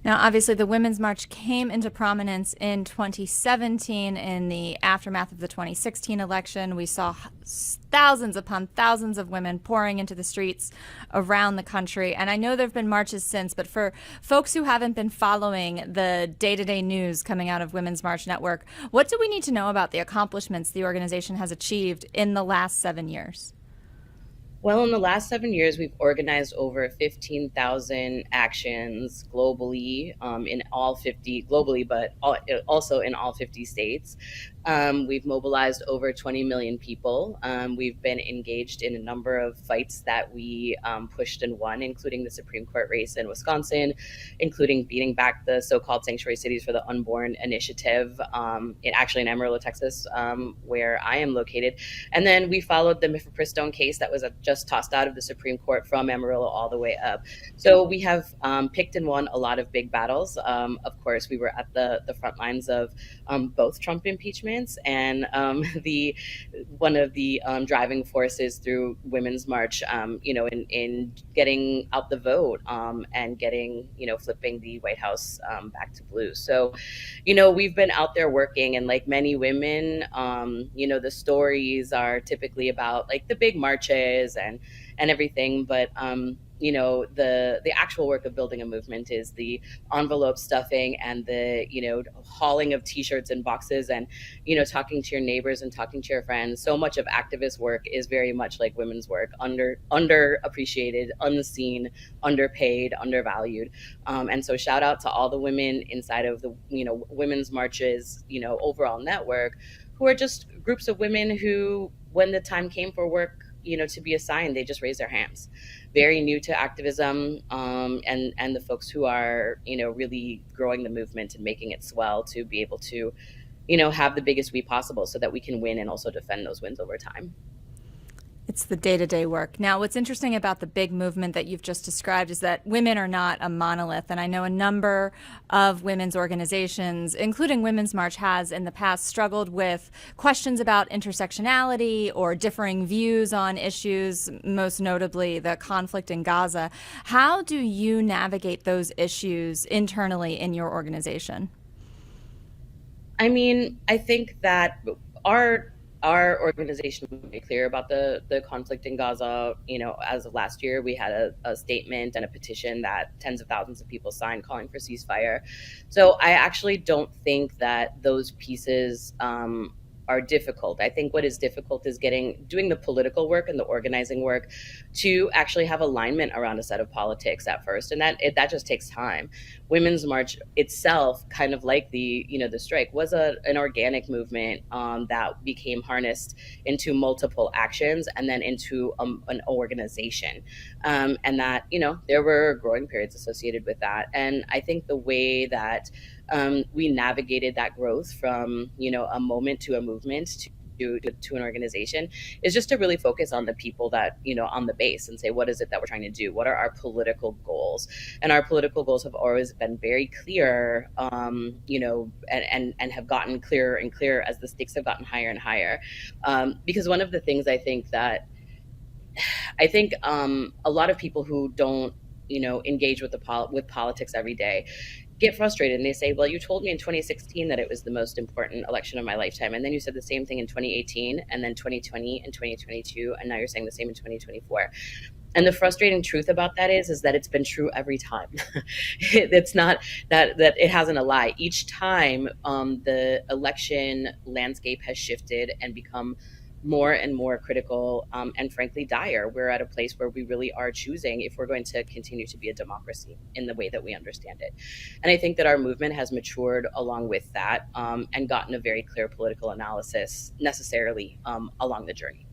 Now, obviously, the Women's March came into prominence in 2017 in the aftermath of the 2016 election. We saw thousands upon thousands of women pouring into the streets around the country. And I know there have been marches since, but for folks who haven't been following the day-to-day news coming out of Women's March Network, what do we need to know about the accomplishments the organization has achieved in the last 7 years? Well, in the last 7 years, we've organized over 15,000 actions globally, in all 50 globally, but also in all 50 states. We've mobilized over 20 million people. We've been engaged in a number of fights that we pushed and won, including the Supreme Court race in Wisconsin, including beating back the so-called sanctuary cities for the unborn initiative, actually in Amarillo, Texas, where I am located. And then we followed the mifepristone case that was just tossed out of the Supreme Court from Amarillo all the way up. So we have picked and won a lot of big battles. Of course, we were at the front lines of both Trump impeachments and the one of the driving forces through Women's March, in getting out the vote, and getting, flipping the White House back to blue. So, we've been out there working, and like many women, the stories are typically about like the big marches and everything, but the actual work of building a movement is the envelope stuffing and the hauling of t-shirts and boxes, and talking to your neighbors and talking to your friends. So much of activist work is very much like women's work, underappreciated, unseen, underpaid, undervalued. And so shout out to all the women inside of the women's marches overall network, who are just groups of women who, when the time came for work to be assigned, they just raised their hands. Very new to activism, and the folks who are really growing the movement and making it swell to be able to have the biggest we possible, so that we can win and also defend those wins over time. It's the day-to-day work. Now, what's interesting about the big movement that you've just described is that women are not a monolith. And I know a number of women's organizations, including Women's March, has in the past struggled with questions about intersectionality or differing views on issues, most notably the conflict in Gaza. How do you navigate those issues internally in your organization? I mean, I think that our organization was very clear about the conflict in Gaza. As of last year, we had a statement and a petition that tens of thousands of people signed calling for ceasefire. So I actually don't think that those pieces are difficult. I think what is difficult is doing the political work and the organizing work to actually have alignment around a set of politics at first, and that just takes time. Women's March itself, kind of like the strike, was an organic movement that became harnessed into multiple actions and then into an organization, and that there were growing periods associated with that. And I think the way that we navigated that growth from a moment to a movement to an organization is just to really focus on the people that on the base, and say, what is it that we're trying to do? What are our political goals? And our political goals have always been very clear, and have gotten clearer and clearer as the stakes have gotten higher and higher. Because one of the things I think a lot of people who don't engage with with politics every day get frustrated, and they say, well, you told me in 2016 that it was the most important election of my lifetime, and then you said the same thing in 2018, and then 2020 and 2022, and now you're saying the same in 2024. And the frustrating truth about that is that it's been true every time. It's not that it hasn't a lie. Each time the election landscape has shifted and become more and more critical, and frankly dire. We're at a place where we really are choosing if we're going to continue to be a democracy in the way that we understand it. And I think that our movement has matured along with that, and gotten a very clear political analysis necessarily along the journey.